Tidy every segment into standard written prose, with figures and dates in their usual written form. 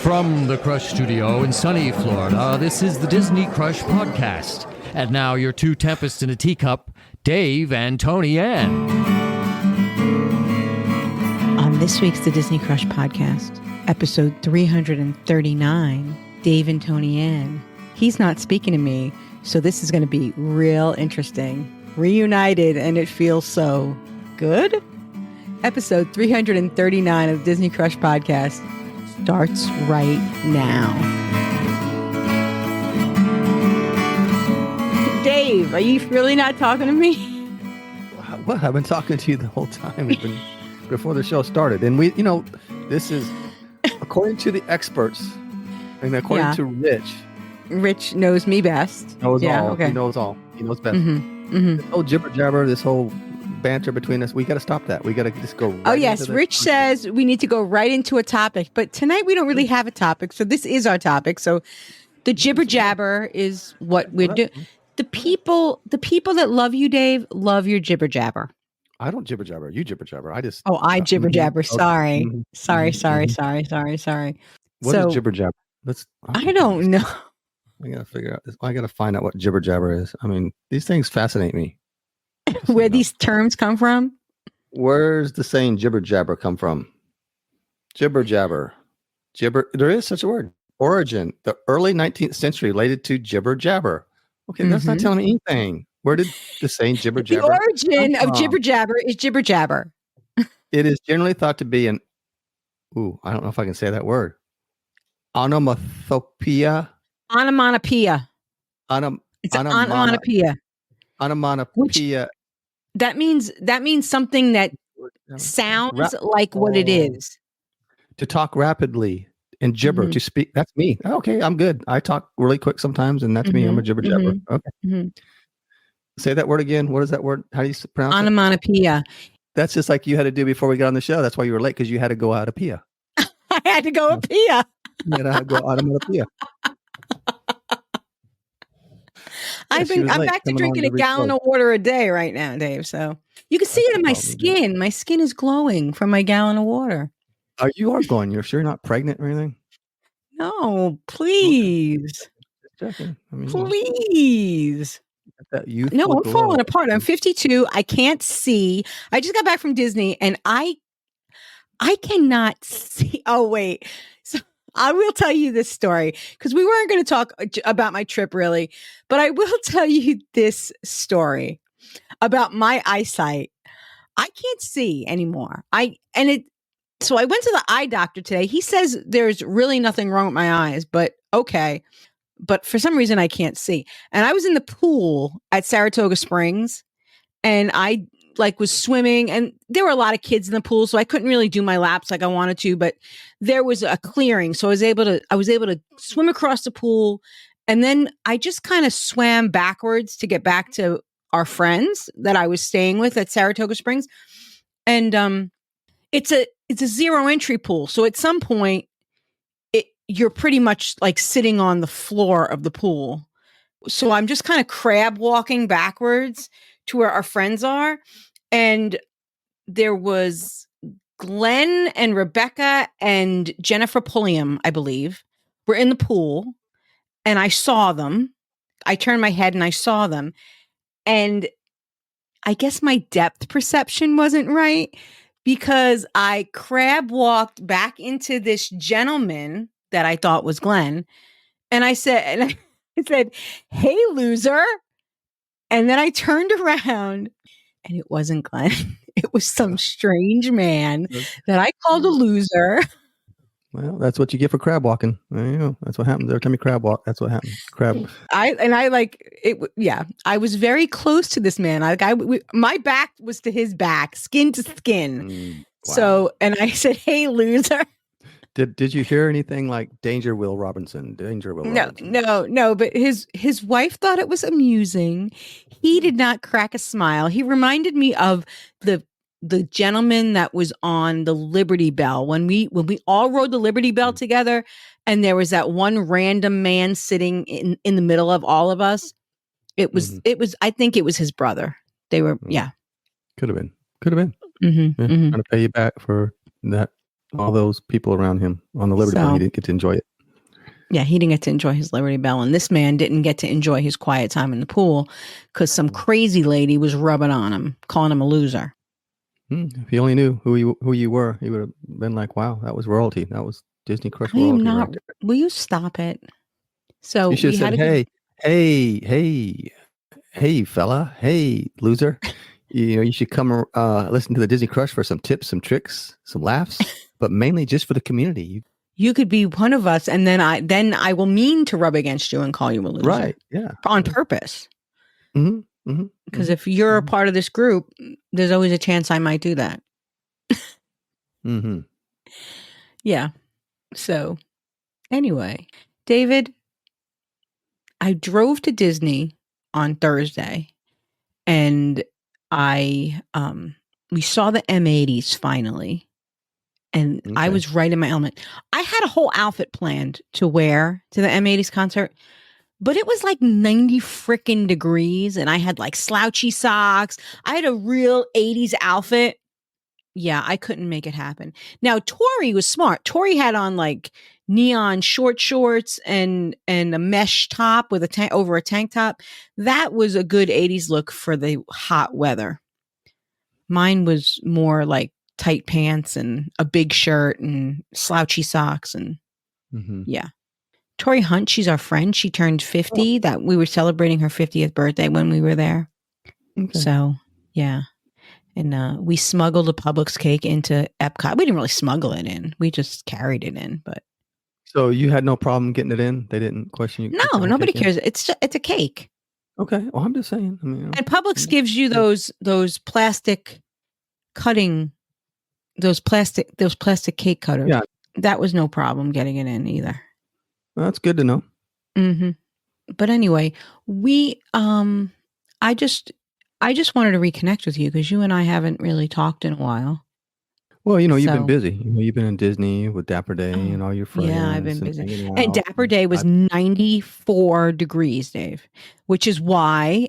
From the Crush Studio in sunny Florida, this is the Disney Crush Podcast. And now your two tempests in a teacup, Dave and Toni-Ann. On this week's The Disney Crush Podcast, episode 339, Dave and Toni-Ann. He's not speaking to me, so this is going to be real interesting. Reunited, and it feels so good. Episode 339 of Disney Crush Podcast starts right now. Dave, are you really not talking to me? Well, I've been talking to you the whole time, even before the show started. And we, this is according to the experts and according to Rich. Rich knows me best. Knows all. Okay. He knows all. He knows best. This whole jibber jabber, this whole banter between us, we got to stop that. We got to just go right into Rich says we need to go right into a topic, but tonight we don't really have a topic, so this is our topic. So the jibber jabber is what we're doing. The people that love you, Dave, love your jibber jabber. I don't jibber jabber. You jibber jabber. I jibber jabber. Sorry. Sorry. What is jibber jabber? I don't know. I got to figure out this. I got to find out what jibber jabber is. I mean, these things fascinate me. Where these terms come from? Where's the saying jibber jabber come from? Jibber jabber. Jibber. There is such a word. Origin. The early 19th century related to jibber jabber. Okay, that's not telling me anything. Where did the saying jibber jabber? The origin of jibber jabber is jibber jabber. It is generally thought to be I don't know if I can say that word. Onomatopoeia. Onomatopoeia. It's an onomatopoeia. Onomatopoeia. That means something that sounds like what it is. To talk rapidly and gibber, to speak. That's me. Okay, I'm good. I talk really quick sometimes, and that's me. I'm a jibber jabber. Okay. Say that word again. What is that word? How do you pronounce it? Onomatopoeia. That's just like you had to do before we got on the show. That's why you were late, because you had to go out of pia. I had to go a pia. You had to go onomatopoeia. I'm back to drinking a gallon of water a day right now, Dave. So you can see it in my skin. My skin is glowing from my gallon of water. You are glowing. You're sure you're not pregnant or anything? No, please. Okay. Please. No, I'm falling apart. I'm 52. I can't see. I just got back from Disney and I cannot see. Oh, wait. So I will tell you this story because we weren't going to talk about my trip really, but I will tell you this story about my eyesight. I can't see anymore. So I went to the eye doctor today. He says there's really nothing wrong with my eyes, but okay. But for some reason I can't see. And I was in the pool at Saratoga Springs and I was swimming, and there were a lot of kids in the pool, so I couldn't really do my laps like I wanted to, but there was a clearing. So I was able to swim across the pool, and then I just kind of swam backwards to get back to our friends that I was staying with at Saratoga Springs. And it's a zero entry pool. So at some point you're pretty much like sitting on the floor of the pool. So I'm just kind of crab walking backwards to where our friends are. And there was Glenn and Rebecca and Jennifer Pulliam, I believe, were in the pool. And I saw them. I turned my head and I saw them. And I guess my depth perception wasn't right because I crab walked back into this gentleman that I thought was Glenn. And I said, "Hey, loser." And then I turned around and it wasn't Glenn. It was some strange man that I called a loser. Well, that's what you get for crab walking. There you go. That's what happens every time you crab walk. That's what happens. Crab. I was very close to this man. My back was to his back, skin to skin. Wow. So, and I said, "Hey, loser." Did you hear anything like Danger Will Robinson? No. But his wife thought it was amusing. He did not crack a smile. He reminded me of the gentleman that was on the Liberty Bell when we all rode the Liberty Bell together, and there was that one random man sitting in the middle of all of us. It was. I think it was his brother. They were. Yeah. Could have been. Trying to pay you back for that all those people around him on the Liberty Bell. He didn't get to enjoy it. Yeah, he didn't get to enjoy his Liberty Bell. And this man didn't get to enjoy his quiet time in the pool because some crazy lady was rubbing on him, calling him a loser. If he only knew who you were, he would have been like, wow, that was royalty. That was Disney Crush royalty. I am not. Right, will you stop it? So you should have said, hey, fella, hey, loser. You should come listen to the Disney Crush for some tips, some tricks, some laughs, but mainly just for the community. You could be one of us, and then I will mean to rub against you and call you a loser. Right? Yeah. On purpose. Mm-hmm. Because if you're a part of this group, there's always a chance I might do that. Mm-hmm. Yeah. So, anyway, David, I drove to Disney on Thursday, and we saw the M80s finally. And okay. I was right in my element. I had a whole outfit planned to wear to the M80s concert, but it was like 90 freaking degrees. And I had like slouchy socks. I had a real 80s outfit. Yeah, I couldn't make it happen. Now, Tori was smart. Tori had on like neon shorts and a mesh top with over a tank top. That was a good 80s look for the hot weather. Mine was more like tight pants and a big shirt and slouchy socks and yeah. Tori Hunt, she's our friend. She turned 50. That we were celebrating her 50th birthday when we were there. Okay. So yeah. And we smuggled a Publix cake into Epcot. We didn't really smuggle it in. We just carried it in. But so you had no problem getting it in? They didn't question you? No, nobody cares. It's a cake. Okay. Well, I'm just saying. I mean, and Publix gives you those plastic cutting. Those plastic cake cutters. Yeah. That was no problem getting it in either. Well, that's good to know. Mm-hmm. But anyway, I just wanted to reconnect with you because you and I haven't really talked in a while. Well, you've been busy. You've been in Disney with Dapper Day and all your friends. Yeah, I've been busy. And Dapper Day was 94 degrees, Dave, which is why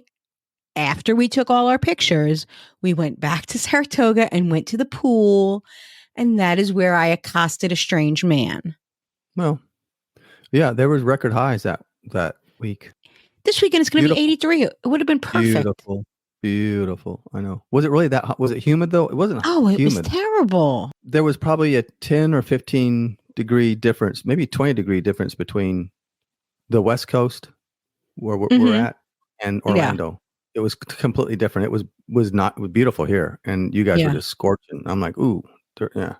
after we took all our pictures, we went back to Saratoga and went to the pool. And that is where I accosted a strange man. Well, yeah, there was record highs that week. This weekend it's going to be 83. It would have been perfect. Beautiful. I know. Was it really that hot? Was it humid though? It wasn't humid. It was terrible. There was probably a 10 or 15 degree difference, maybe 20 degree difference between the West Coast where we're at and Orlando. Yeah. It was completely different. It was beautiful here, and you guys were just scorching. I'm like, ooh, yeah.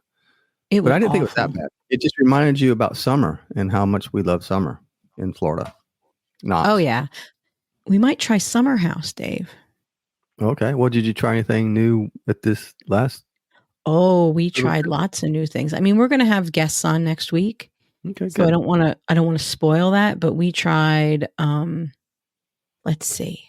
But I didn't think it was that bad. It just reminded you about summer and how much we love summer in Florida. Oh yeah, we might try Summer House, Dave. Okay. Well, did you try anything new at this last? Oh, we tried lots of new things. I mean, we're going to have guests on next week. Okay. So good. I don't want to spoil that, but we tried. Let's see.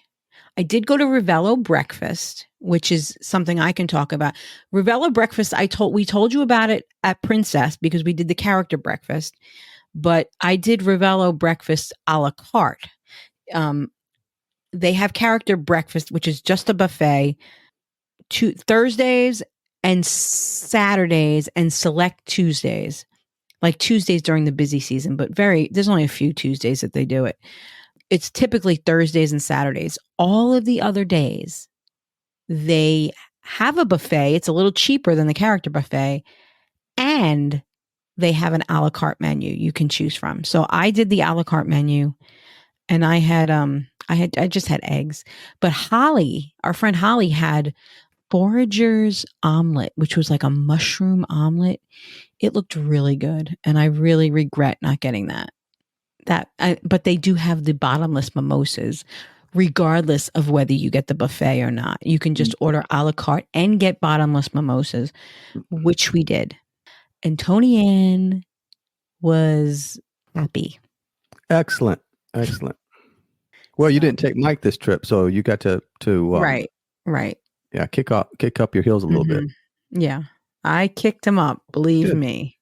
I did go to Ravello breakfast, which is something I can talk about. Ravello breakfast, we told you about it at Princess because we did the character breakfast, but I did Ravello breakfast a la carte. They have character breakfast, which is just a buffet, Thursdays and Saturdays and select Tuesdays, like Tuesdays during the busy season, but there's only a few Tuesdays that they do it. It's typically Thursdays and Saturdays. All of the other days, they have a buffet. It's a little cheaper than the character buffet, and they have an a la carte menu you can choose from. So I did the a la carte menu, and I just had eggs. But Holly, our friend Holly, had Forager's omelet, which was like a mushroom omelet. It looked really good, and I really regret not getting that. But they do have the bottomless mimosas, regardless of whether you get the buffet or not. You can just order a la carte and get bottomless mimosas, which we did. And Toni-Ann was happy. Excellent. Well, you didn't take Mike this trip, so you got to right. Yeah, kick up your heels a little bit. Yeah, I kicked him up. Believe me.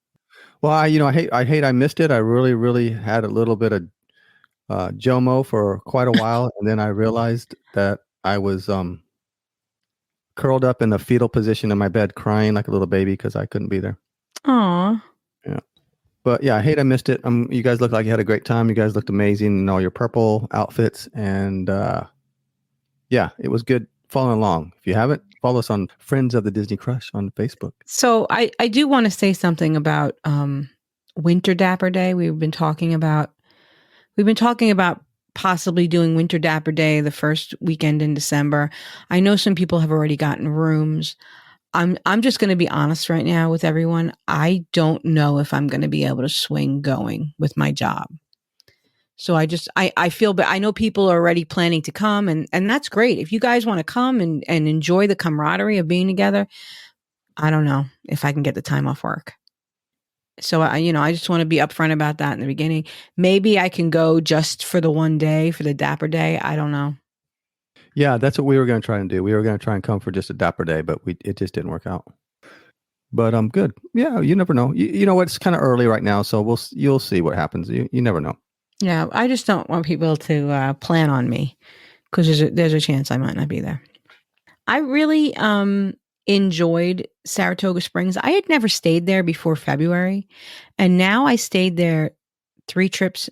Well, I hate I missed it. I really had a little bit of JOMO for quite a while, and then I realized that I was curled up in a fetal position in my bed, crying like a little baby because I couldn't be there. Aw. Yeah. But yeah, I hate I missed it. You guys looked like you had a great time. You guys looked amazing in all your purple outfits. And yeah, it was good following along. If you haven't, follow us on Friends of the Disney Crush on Facebook. So I do want to say something about Winter Dapper Day. We've been talking about possibly doing Winter Dapper Day the first weekend in December. I know some people have already gotten rooms. I'm just going to be honest right now with everyone. I don't know if I'm going to be able to swing going with my job. So I feel, but I know people are already planning to come, and that's great. If you guys want to come and enjoy the camaraderie of being together, I don't know if I can get the time off work. So I just want to be upfront about that in the beginning. Maybe I can go just for the one day, for the Dapper Day. I don't know. Yeah, that's what we were going to try and do. We were going to try and come for just a Dapper Day, but it just didn't work out. But good. Yeah, you never know. You know what? It's kind of early right now, so you'll see what happens. You never know. Yeah, I just don't want people to plan on me because there's a chance I might not be there. I really enjoyed Saratoga Springs. I had never stayed there before February, and now I stayed there 3 trips.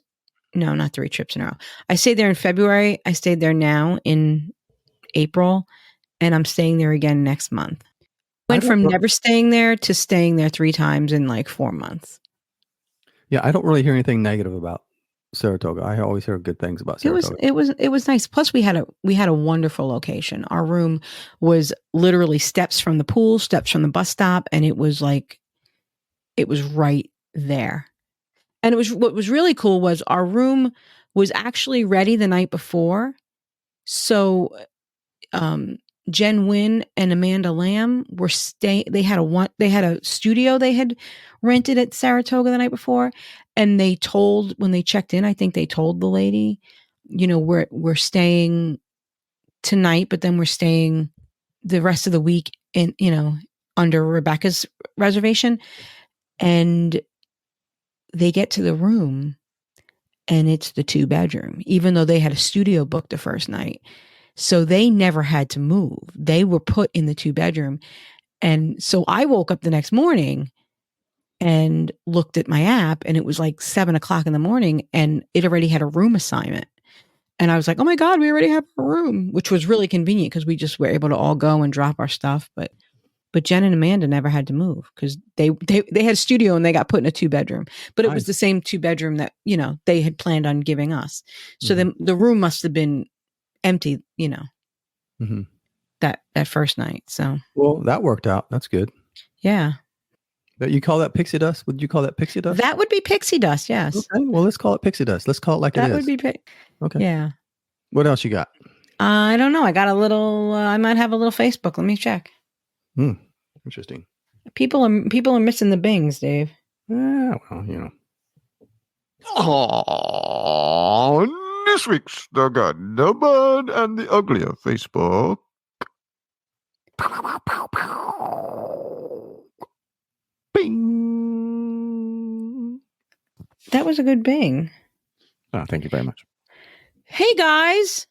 No, not 3 trips in a row. I stayed there in February. I stayed there now in April, and I'm staying there again next month. Went from never staying there to staying there 3 times in like 4 months. Yeah, I don't really hear anything negative about Saratoga. I always hear good things about Saratoga. It was nice. Plus we had a wonderful location. Our room was literally steps from the pool, steps from the bus stop, and it was right there. And what was really cool was our room was actually ready the night before. So Jen Wynn and Amanda Lamb were they had a studio they had rented at Saratoga the night before, and when they checked in, I think they told the lady, we're staying tonight, but then we're staying the rest of the week in, under Rebecca's reservation. And they get to the room and it's the 2-bedroom, even though they had a studio booked the first night. So they never had to move. They were put in the 2-bedroom. And so I woke up the next morning and looked at my app, and it was like 7:00 in the morning, and it already had a room assignment. And I was like, oh my God, we already have a room, which was really convenient because we just were able to all go and drop our stuff. But Jen and Amanda never had to move because they had a studio and they got put in a 2-bedroom. But it was the same 2-bedroom that, they had planned on giving us. So the room must have been empty, that first night. So well, that worked out. That's good. Yeah. But you call that pixie dust? Would you call that pixie dust? That would be pixie dust. Yes. Okay. Well, let's call it pixie dust. Let's call it like it is. That would be okay. Yeah. What else you got? I don't know. I got a little. I might have a little Facebook. Let me check. Interesting. People are missing the bings, Dave. Yeah. Well, Oh, this week's The Good, the Bad, and the Ugly of Facebook. Bing. That was a good bing. Oh, thank you very much. Hey, guys.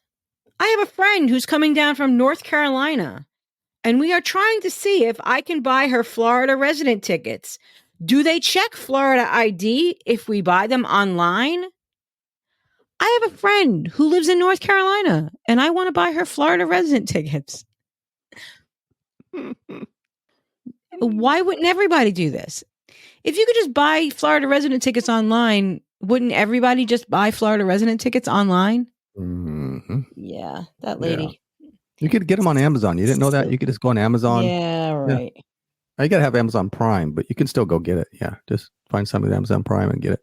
I have a friend who's coming down from North Carolina, and we are trying to see if I can buy her Florida resident tickets. Do they check Florida ID if we buy them online? I have a friend who lives in North Carolina, and I want to buy her Florida resident tickets. Why wouldn't everybody do this? If you could just buy Florida resident tickets online, wouldn't everybody just buy Florida resident tickets online? Mm-hmm. Yeah, that lady. Yeah. You could get them on Amazon. You didn't know that? You could just go on Amazon. Yeah, right. Yeah. You got to have Amazon Prime, but you can still go get it. Yeah, just find something with Amazon Prime and get it.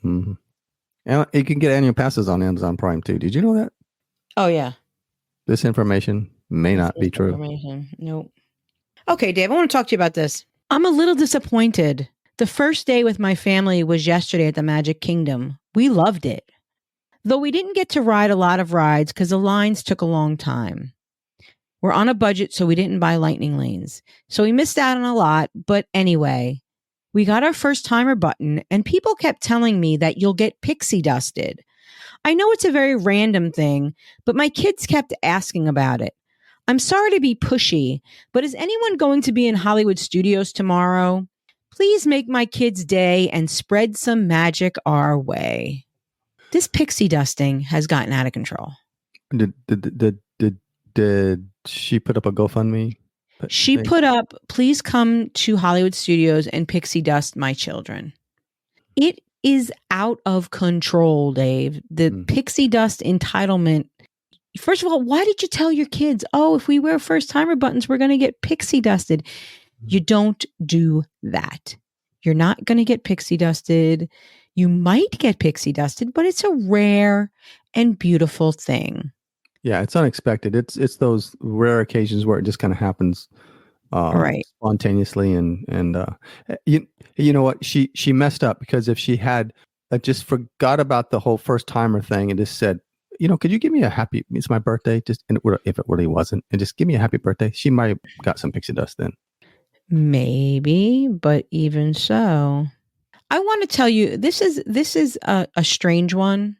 Mm-hmm. And you can get annual passes on Amazon Prime too. Did you know that? Oh, yeah. This information may not be true. Nope. Okay, Dave, I want to talk to you about this. I'm a little disappointed. The first day with my family was yesterday at the Magic Kingdom. We loved it. Though we didn't get to ride a lot of rides because the lines took a long time. We're on a budget, so we didn't buy lightning lanes. So we missed out on a lot. But anyway, we got our first timer button, and people kept telling me that you'll get pixie dusted. I know it's a very random thing, but my kids kept asking about it. I'm sorry to be pushy, but is anyone going to be in Hollywood Studios tomorrow? Please make my kids' day and spread some magic our way. This pixie dusting has gotten out of control. Did she put up a GoFundMe? She put up, please come to Hollywood Studios and pixie dust my children. It is out of control, Dave. The pixie dust entitlement. First of all, why did you tell your kids, oh, if we wear first timer buttons, we're going to get pixie dusted? You don't do that. You're not going to get pixie dusted. You might get pixie dusted, but it's a rare and beautiful thing. Yeah, it's unexpected. It's those rare occasions where it just kind of happens spontaneously. And you know what? She messed up, because if she had just forgot about the whole first timer thing and just said, could you give me it's my birthday, just, and if it really wasn't, and just give me a happy birthday, she might have got some pixie dust then. Maybe, but even so, I want to tell you, this is a strange one.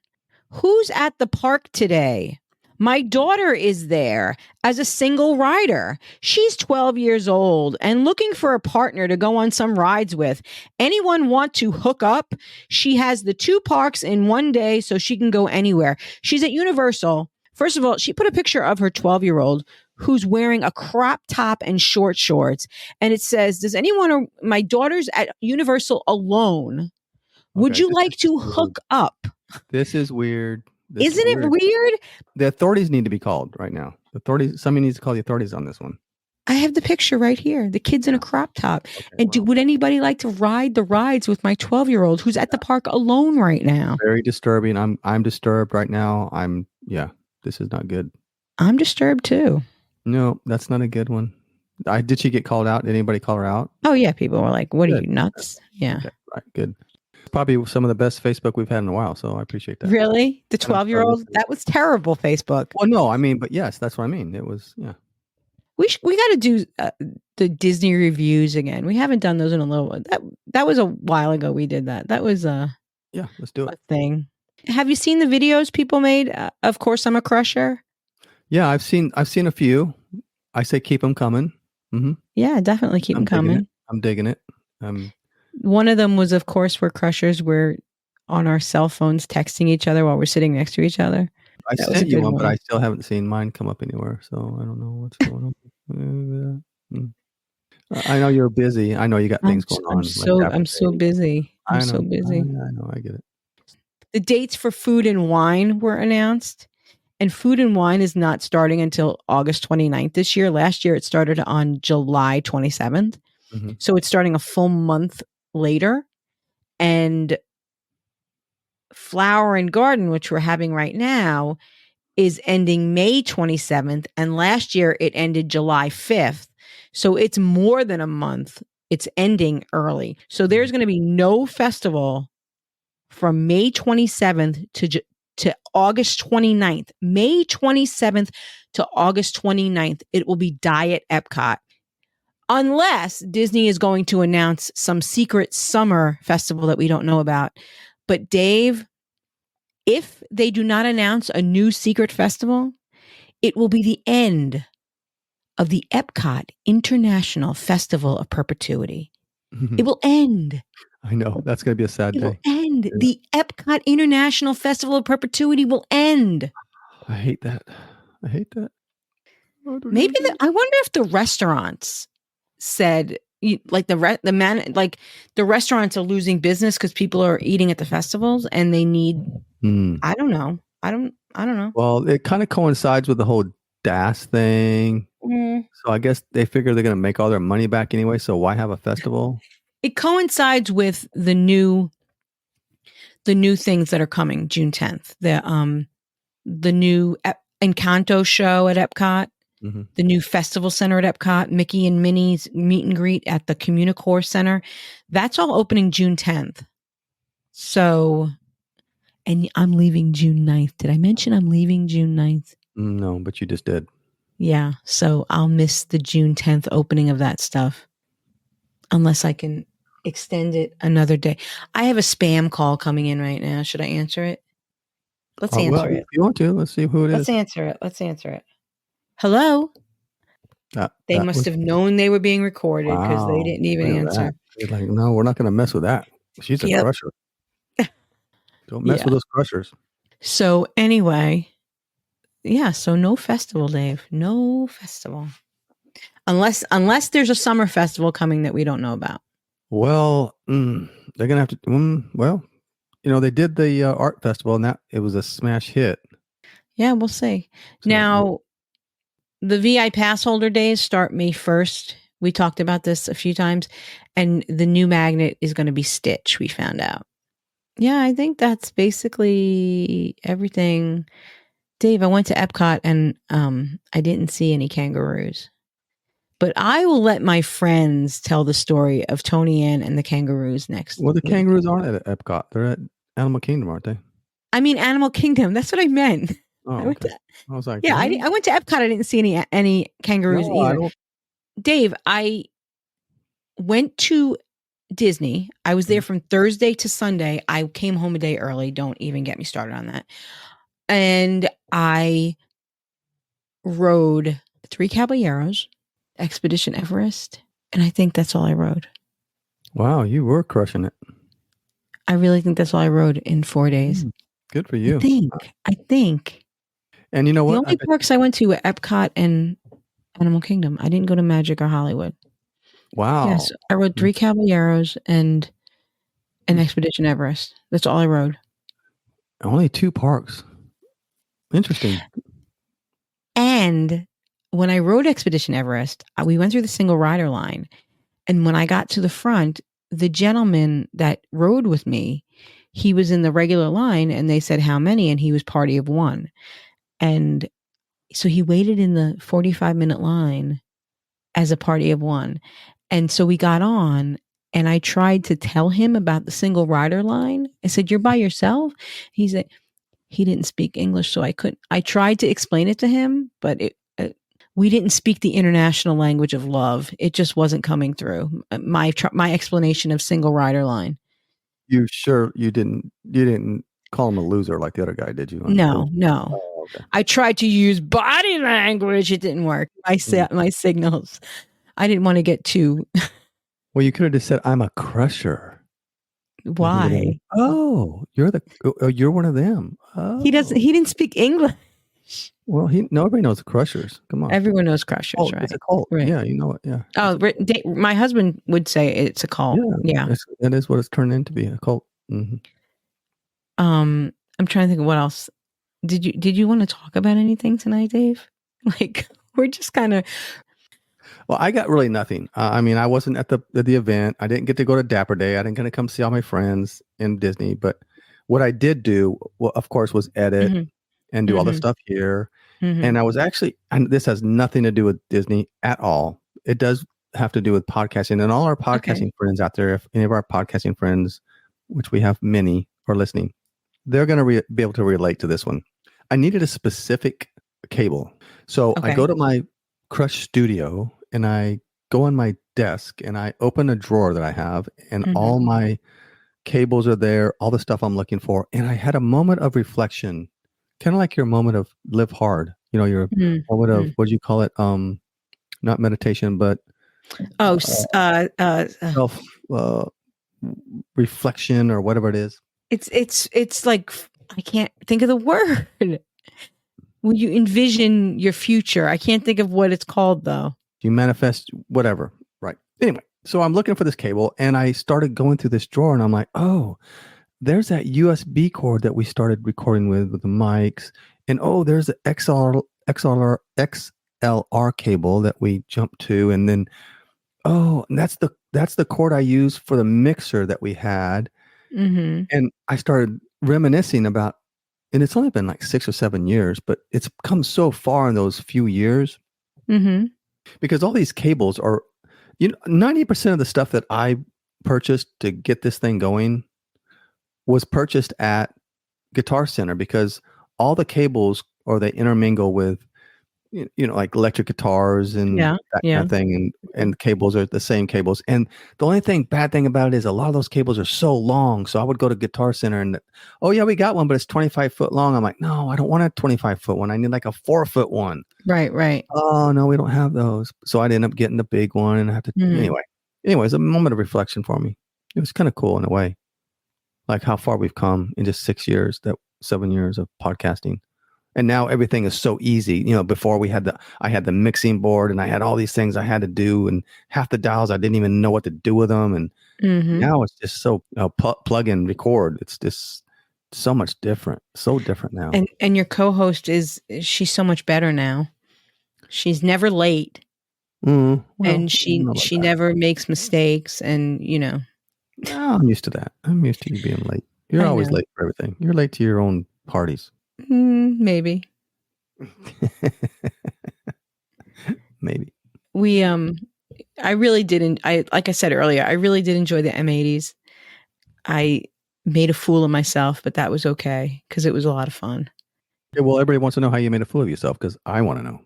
Who's at the park today? My daughter is there as a single rider. She's 12 years old and looking for a partner to go on some rides with. Anyone want to hook up? She has the 2 parks in one day, so she can go anywhere. She's at Universal. First of all, she put a picture of her 12-year-old who's wearing a crop top and short shorts. And it says, my daughter's at Universal alone. Would you like to hook up? This is weird. Isn't it weird? The authorities need to be called right now. Somebody needs to call the authorities on this one. I have the picture right here. The kid's in a crop top. Okay, and would anybody like to ride the rides with my 12-year-old who's at the park alone right now? Very disturbing. I'm disturbed right now. This is not good. I'm disturbed too. No, that's not a good one. Did she get called out? Did anybody call her out? Oh yeah, people were like, "What are you, nuts?" Yeah. Okay, right, good. It's probably some of the best Facebook we've had in a while, so I appreciate that. Really? The 12-year-old? That was terrible, Facebook. Well, no, but yes, that's what I mean. It was, yeah. We got to do the Disney reviews again. We haven't done those in a little while. That was a while ago we did that. That was let's do it. Thing. Have you seen the videos people made? Of course, I'm a crusher. Yeah, I've seen a few. I say keep them coming. Mm-hmm. Yeah, definitely keep them coming. I'm digging it. One of them was, of course, we're crushers. We're on our cell phones texting each other while we're sitting next to each other. I sent you one, but I still haven't seen mine come up anywhere, so I don't know what's going on. I know you're busy. I know you got things going on. I'm so busy. I'm so busy. I know. I get it. The dates for Food and Wine were announced, and Food and Wine is not starting until August 29th this year. Last year, it started on July 27th. Mm-hmm. So it's starting a full month later. And Flower and Garden, which we're having right now, is ending May 27th. And last year it ended July 5th. So it's more than a month. It's ending early. So there's going to be no festival from May 27th to August 29th. May 27th to August 29th. It will be Diet Epcot. Unless Disney is going to announce some secret summer festival that we don't know about. But Dave, if they do not announce a new secret festival, it will be the end of the Epcot International Festival of Perpetuity. It will end. I know. That's going to be a sad day. It will end. Yeah. The Epcot International Festival of Perpetuity will end. I hate that. Maybe I wonder if the restaurants said, like the restaurants are losing business because people are eating at the festivals and they need. I don't know. I don't know. Well, it kind of coincides with the whole DAS thing. So I guess they figure they're going to make all their money back anyway. So why have a festival? It coincides with the new things that are coming June 10th. The new Encanto show at Epcot. Mm-hmm. The new Festival Center at Epcot, Mickey and Minnie's meet and greet at the Communicore Center. That's all opening June 10th. So, and I'm leaving June 9th. Did I mention I'm leaving June 9th? No, but you just did. Yeah. So I'll miss the June 10th opening of that stuff. Unless I can extend it another day. I have a spam call coming in right now. Should I answer it? Let's answer it. If you want to, let's see who it is. Let's answer it. Hello? They must have known they were being recorded because they didn't even answer. It's like, no, we're not going to mess with that. She's a crusher. Don't mess with those crushers. So anyway, so no festival, Dave. No festival. Unless there's a summer festival coming that we don't know about. Well, they're going to have to, well, they did the art festival and it was a smash hit. Yeah, we'll see. So, now, the VI pass holder days start May 1st. We talked about this a few times. And the new magnet is going to be Stitch, we found out. Yeah, I think that's basically everything. Dave, I went to Epcot and I didn't see any kangaroos. But I will let my friends tell the story of Toni-Ann and the kangaroos next Well, the week. kangaroos aren't at Epcot. They're at Animal Kingdom, aren't they? I mean, Animal Kingdom. That's what I meant. Oh, okay. I was like, I went to Epcot. I didn't see any kangaroos either. Dave, I went to Disney. I was there from Thursday to Sunday. I came home a day early. Don't even get me started on that. And I rode 3 Caballeros, Expedition Everest, and I think that's all I rode. Wow, you were crushing it. I really think that's all I rode in 4 days. Good for you. I think. And you know what? The only parks I went to were Epcot and Animal Kingdom. I didn't go to Magic or Hollywood. Wow. Yes, I rode 3 Caballeros and an Expedition Everest. That's all I rode. Only 2 parks. Interesting. And when I rode Expedition Everest, we went through the single rider line. And when I got to the front, the gentleman that rode with me, he was in the regular line and they said how many, and he was party of 1. And so he waited in the 45-minute line as a party of 1. And so we got on and I tried to tell him about the single rider line. I said, "You're by yourself?" He said, he didn't speak English, so I couldn't. I tried to explain it to him, but we didn't speak the international language of love. It just wasn't coming through. My explanation of single rider line. You sure you didn't call him a loser like the other guy, did you? No. Oh, okay. I tried to use body language. It didn't work. I set my signals. I didn't want to get too. Well, you could have just said, "I'm a crusher." Why? Oh, you're one of them. Oh. He didn't speak English. Well, nobody knows the Crushers. Come on. Everyone knows Crushers, right? It's a cult. Right. Yeah, you know it. Yeah. Oh, my husband would say it's a cult. Yeah. That is what it's turned into, be a cult. Mm-hmm. I'm trying to think of what else. Did you want to talk about anything tonight, Dave? Like, we're just kind of. Well, I got really nothing. I mean, I wasn't at the event. I didn't get to go to Dapper Day. I didn't get to come see all my friends in Disney. But what I did do, well, of course, was edit and do all the stuff here. Mm-hmm. And I was actually, and this has nothing to do with Disney at all. It does have to do with podcasting. And all our podcasting friends out there, if any of our podcasting friends, which we have many, are listening, they're going to be able to relate to this one. I needed a specific cable. So I go to my Crush studio and I go on my desk and I open a drawer that I have and all my cables are there, all the stuff I'm looking for. And I had a moment of reflection, kind of like your moment of live hard, your moment of, what do you call it? Not meditation, but self reflection or whatever it is. It's like, I can't think of the word. When you envision your future, I can't think of what it's called though. You manifest whatever. Right. Anyway, so I'm looking for this cable and I started going through this drawer and I'm like, oh, there's that USB cord that we started recording with the mics. And there's the XLR cable that we jumped to. And then, and that's the cord I use for the mixer that we had. Mm-hmm. And I started reminiscing about, and it's only been like 6 or 7 years, but it's come so far in those few years. Mm-hmm. Because all these cables are, 90% of the stuff that I purchased to get this thing going was purchased at Guitar Center because all the cables, or they intermingle with like electric guitars and that kind of thing, and the cables are the same cables. And the only bad thing about it is a lot of those cables are so long. So I would go to Guitar Center and, oh yeah, we got one, but it's 25 foot long. I'm like, no, I don't want a 25 foot one. I need like a 4 foot one. Right. Oh no, we don't have those. So I'd end up getting the big one, and I have to anyway. It's a moment of reflection for me. It was kind of cool in a way, like how far we've come in just 7 years of podcasting. And now everything is so easy. Before I had the mixing board, and I had all these things I had to do, and half the dials I didn't even know what to do with them. And now it's just so plug and record. It's just so much different. So different now. And your co-host she's so much better now. She's never late, and she never makes mistakes. And no, I'm used to that. I'm used to you being late. You're always late for everything. You're late to your own parties. Maybe. Maybe. I really didn't. Like I said earlier, I really did enjoy the M80s. I made a fool of myself, but that was okay because it was a lot of fun. Yeah, well, everybody wants to know how you made a fool of yourself, because I want to know.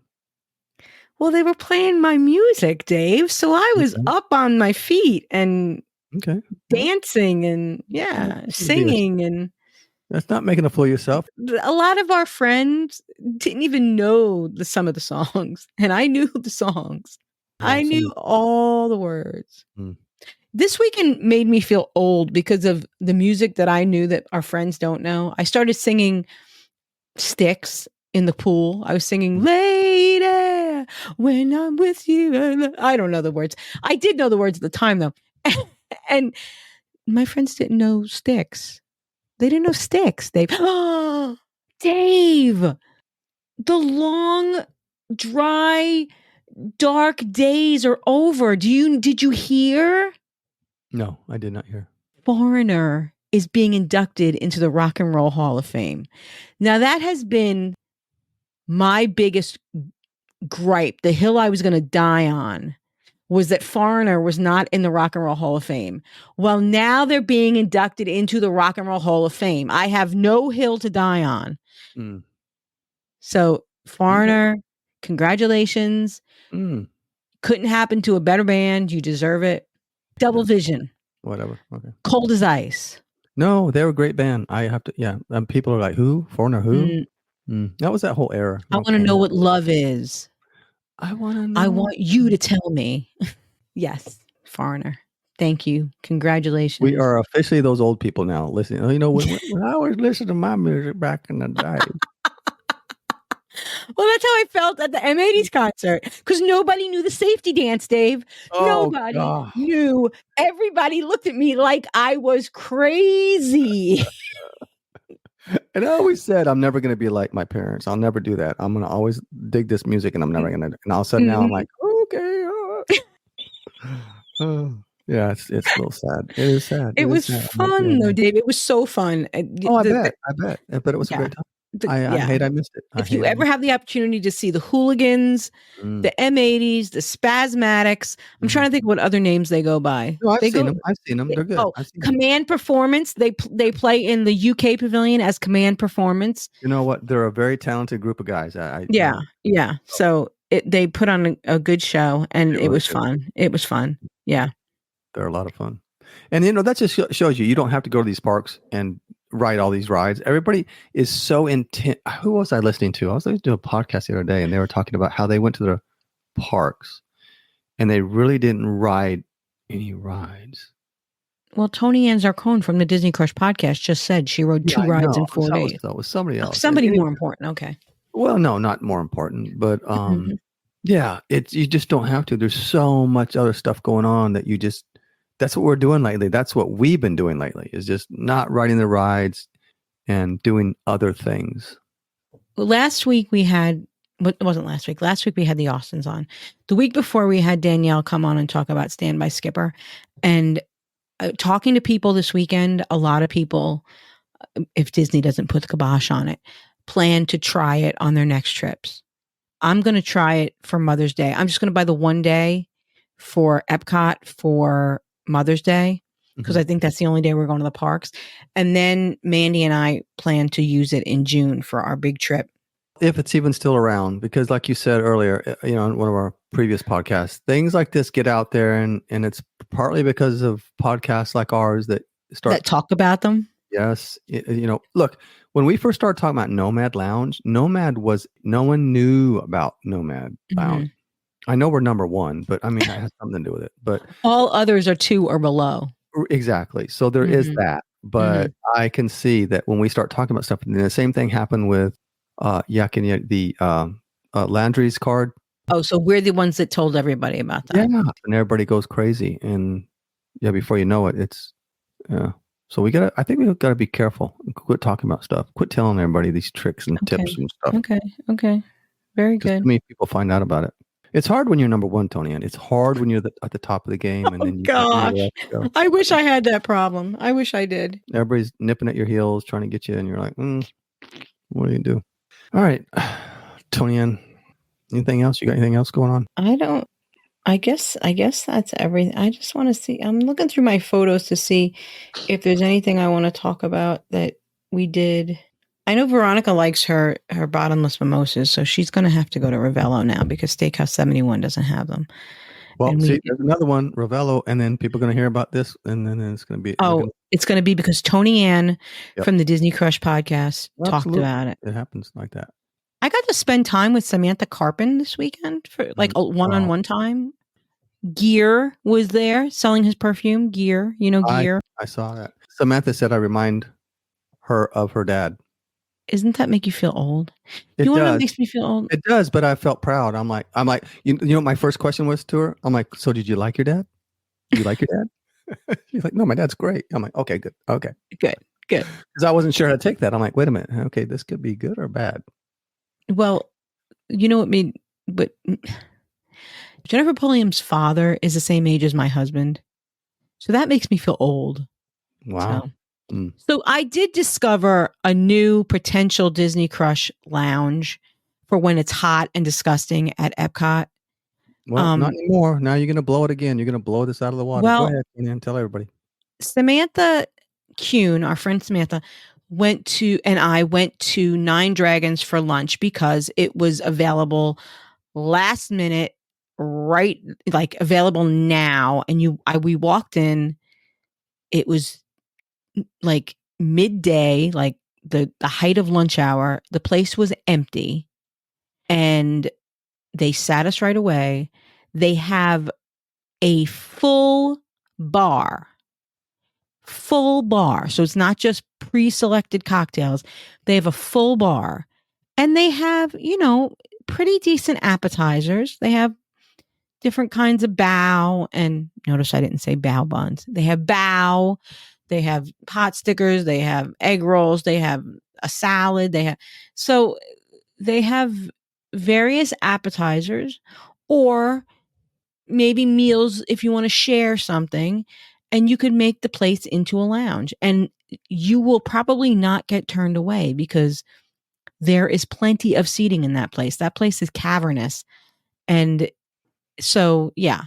Well, they were playing my music, Dave, so I was up on my feet and dancing and singing and. That's not making a fool of yourself. A lot of our friends didn't even know some of the songs, and I knew the songs. I knew all the words. This weekend made me feel old because of the music that I knew that our friends don't know. I started singing Styx in the pool. I was singing "Lady, when I'm with you." I don't know the words. I did know the words at the time, though. And my friends didn't know Styx. They didn't know Styx, Dave. Oh, Dave, the long, dry, dark days are over. Did you hear? No, I did not hear. Foreigner is being inducted into the Rock and Roll Hall of Fame. Now, that has been my biggest gripe, the hill I was going to die on, was that Foreigner was not in the Rock and Roll Hall of Fame. Well, now they're being inducted into the Rock and Roll Hall of Fame. I have no hill to die on. So, Foreigner, congratulations. Couldn't happen to a better band. You deserve it. Double Vision. Whatever. Okay. Cold as Ice. No, they're a great band. I have to, people are like, who? Foreigner, who? That was that whole era. I want to know what love is. I want to know. I want you to tell me. Yes, Foreigner. Thank you. Congratulations. We are officially those old people now listening. When I was listening to my music back in the day. Well, that's how I felt at the M80s concert, because nobody knew the safety dance, Dave. Nobody knew. Everybody looked at me like I was crazy. And I always said, I'm never going to be like my parents. I'll never do that. I'm going to always dig this music, and I'm never going to. And all of a sudden now I'm like, okay. Yeah, it's a little sad. It is sad. It was fun, though, Dave. It was so fun. I bet. But it was a great time. I hate I missed it. If you ever have the opportunity to see the Hooligans, the M80s, the Spasmatics, I'm trying to think what other names they go by. No, I've seen them. They're good. Command Performance. They play in the UK pavilion as Command Performance. You know what? They're a very talented group of guys. Yeah. So they put on a good show, and it was fun. It was fun. Yeah. They're a lot of fun. And, that just shows you don't have to go to these parks and ride all these rides. Everybody is so intent. Who was I listening to? I was listening to a podcast the other day, and they were talking about how they went to the parks and they really didn't ride any rides. Well, Toni-Ann Zarcone from the Disney Crush podcast just said she rode 2 rides in 4 days. That was somebody else. Somebody more important. Okay. Well, no, not more important, but you just don't have to. There's so much other stuff going on that that's what we're doing lately. That's what we've been doing lately, is just not riding the rides and doing other things. Last week we had, it wasn't last week. Last week we had the Austins on. The week before we had Danielle come on and talk about Stand By Skipper. And talking to people this weekend, a lot of people, if Disney doesn't put the kibosh on it, plan to try it on their next trips. I'm going to try it for Mother's Day. I'm just going to buy the 1 day for Epcot for Mother's Day, because I think that's the only day we're going to the parks. And then Mandy and I plan to use it in June for our big trip If it's even still around, because like you said earlier, in one of our previous podcasts, things like this get out there, and it's partly because of podcasts like ours that talk about them. Yes. Look, when we first started talking about Nomad Lounge, no one knew about Nomad Lounge. I know we're number one, but I mean, that has something to do with it. But all others are 2 or below. Exactly. So there is that. But I can see that when we start talking about stuff, and the same thing happened with the Landry's card. Oh, so we're the ones that told everybody about that. Yeah. And everybody goes crazy. And before you know it, it's so I think we've got to be careful and quit talking about stuff. Quit telling everybody these tricks and tips and stuff. Okay. Very good. Too many people find out about it. It's hard when you're number one, Toni-Ann. It's hard when you're at the top of the game. And then gosh, I wish I had that problem. I wish I did. Everybody's nipping at your heels, trying to get you, and you're like, what do you do? All right, Toni-Ann, anything else? You got anything else going on? I guess that's everything. I just want to see. I'm looking through my photos to see if there's anything I want to talk about that we did. I know Veronica likes her bottomless mimosas, so she's going to have to go to Ravello now because Steakhouse 71 doesn't have them. Well, there's another one, Ravello, and then people are going to hear about this, and then it's going to be... it's going to be because Toni-Ann from the Disney Crush podcast talked about it. It happens like that. I got to spend time with Samantha Carpin this weekend for like a one-on-one time. Gear was there selling his perfume. Gear, Gear. I saw that. Samantha said I remind her of her dad. Isn't that make you feel old? You know what makes me feel old? It does, but I felt proud. I'm like, you know what my first question was to her? I'm like, so did you like your dad? Do you like your dad? She's like, no, my dad's great. I'm like, okay, good. Okay. Good. Because I wasn't sure how to take that. I'm like, wait a minute. Okay, this could be good or bad. Well, you know what but Jennifer Pulliam's father is the same age as my husband. So that makes me feel old. Wow. So I did discover a new potential Disney Crush lounge for when it's hot and disgusting at Epcot. Well, not anymore. Now you're going to blow it again. You're going to blow this out of the water. Well, go ahead and tell everybody. Samantha Kuhn, our friend Samantha, I went to Nine Dragons for lunch because it was available last minute, right? Like available now. And we walked in, it was like midday, like the height of lunch hour. The place was empty and they sat us right away. They have a full bar. So it's not just pre-selected cocktails. They have a full bar and they have, pretty decent appetizers. They have different kinds of bao, and notice I didn't say bao buns. They have bao, they have pot stickers, they have egg rolls, they have a salad, they have various appetizers or maybe meals if you want to share something, and you could make the place into a lounge and you will probably not get turned away because there is plenty of seating in that place. That place is cavernous. And so, yeah,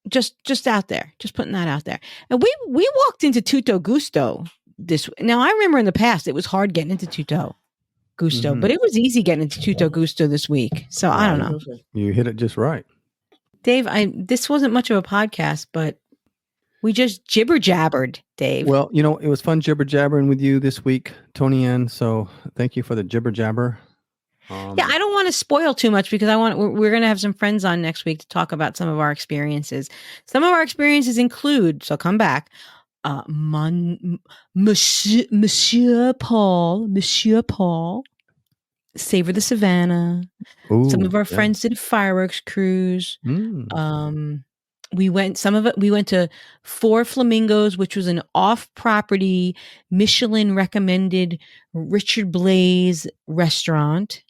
just out there, just putting that out there. And we walked into Tutto Gusto now I remember in the past, it was hard getting into Tutto Gusto, but it was easy getting into Tutto Gusto this week. So I don't know. You hit it just right. Dave, this wasn't much of a podcast, but we just jibber jabbered, Dave. Well, it was fun jibber jabbering with you this week, Toni-Ann. So thank you for the jibber jabber. Yeah, I don't want to spoil too much because we're going to have some friends on next week to talk about some of our experiences. Some of our experiences include, so come back, Monsieur Paul, Savor the Savannah. Ooh, some of our friends did a fireworks cruise. We went to Four Flamingos, which was an off-property Michelin recommended Richard Blais restaurant.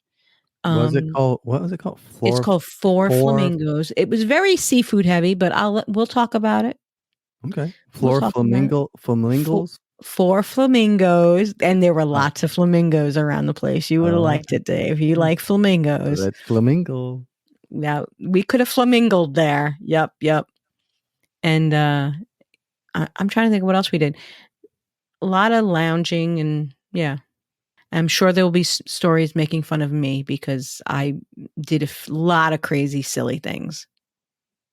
What was it called? It's called Four Flamingos. It was very seafood heavy, but we'll talk about it. Okay. Flamingos? Four flamingos, and there were lots of flamingos around the place. You would have liked it, Dave. You like flamingos. That's flamingo. Now, we could have flamingoed there. Yep. And I'm trying to think of what else we did. A lot of lounging and, yeah. I'm sure there will be stories making fun of me because I did a lot of crazy, silly things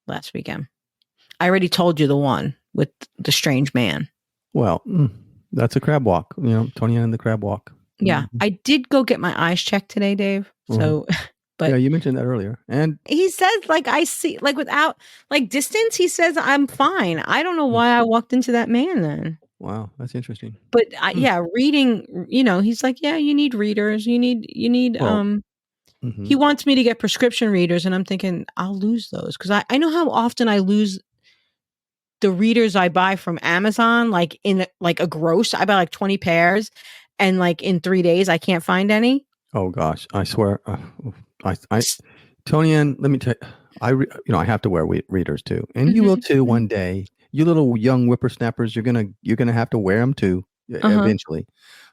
last weekend. I already told you the one with the strange man. Well, that's a crab walk. Toni-Ann and the crab walk. Yeah. Mm-hmm. I did go get my eyes checked today, Dave. So, but yeah, you mentioned that earlier. And he says, like, I see, like, without like distance, he says I'm fine. I don't know why I walked into that man then. Wow, that's interesting. But reading, he's like, yeah, you need readers. You need, he wants me to get prescription readers. And I'm thinking I'll lose those because I know how often I lose the readers I buy from Amazon, like in like a gross, I buy like 20 pairs and like in 3 days, I can't find any. Oh gosh, I swear. Toni-Ann, let me tell you, I have to wear readers too. And you will too one day. You little young whippersnappers, you're going to have to wear them too eventually.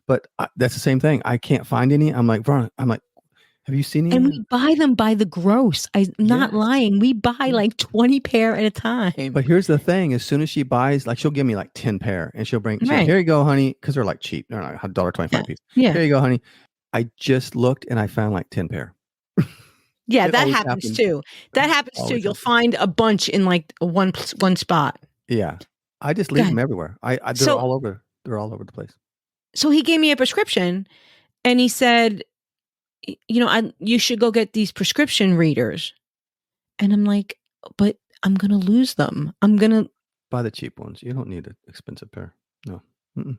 But that's the same thing. I can't find any. I'm like, have you seen any? And we buy them by the gross. I'm not lying. We buy like 20 pair at a time. But here's the thing. As soon as she buys, like she'll give me like 10 pair and she'll bring, here you go, honey. Cause they're like cheap. They're like $1.25 piece. Yeah. Here you go, honey. I just looked and I found like 10 pair. Yeah, that happens too. That happens too. You'll find a bunch in like one spot. Yeah. I just leave them everywhere. They're all over the place. So he gave me a prescription and he said, you should go get these prescription readers. And I'm like, but I'm going to lose them. I'm going to buy the cheap ones. You don't need an expensive pair. No.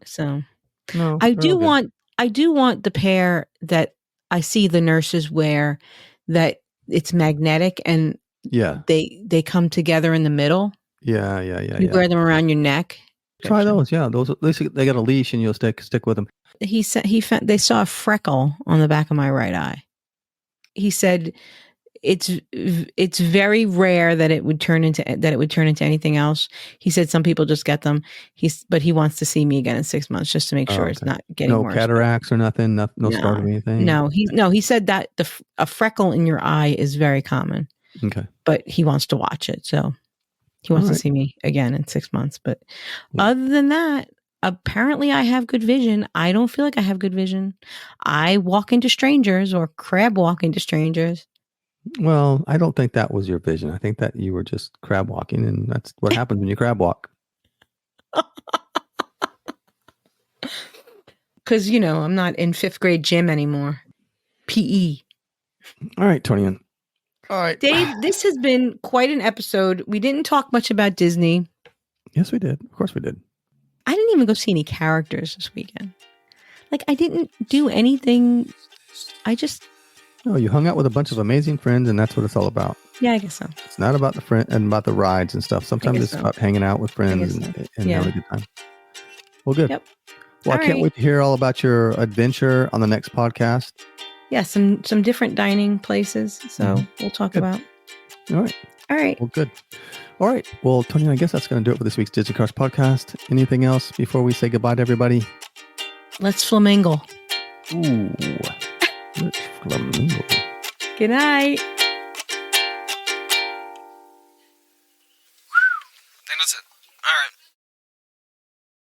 So no, I do want the pair that I see the nurses wear that it's magnetic and they come together in the middle. Yeah. You wear them around your neck. Try those. Yeah. Those, at least they got a leash and you'll stick with them. He said they saw a freckle on the back of my right eye. He said it's very rare that it would turn into anything else. He said some people just get them. But he wants to see me again in 6 months just to make sure it's not getting worse. No cataracts or nothing. No scar or anything. No, he said that a freckle in your eye is very common. Okay, but he wants to watch it, so he wants to see me again in 6 months. But other than that, apparently I have good vision. I don't feel like I have good vision. I walk into strangers or crab walk into strangers. Well, I don't think that was your vision. I think that you were just crab walking, and that's what happens when you crab walk. Because, I'm not in 5th grade gym anymore. PE. All right, Toni-Ann. All right. Dave, this has been quite an episode. We didn't talk much about Disney. Yes, we did. Of course we did. I didn't even go see any characters this weekend. Like, I didn't do anything. No, you hung out with a bunch of amazing friends, and that's what it's all about. Yeah, I guess so. It's not about the friend and about the rides and stuff. Sometimes it's about hanging out with friends and having a good time. Well, good. Yep. Well, I can't wait to hear all about your adventure on the next podcast. Yeah, some different dining places. So we'll talk about. All right. Well, good. All right. Well, Toni, I guess that's going to do it for this week's Disney Crush podcast. Anything else before we say goodbye to everybody? Let's flamingo. Ooh. Let's flamingo. Good night. I think that's it. All right.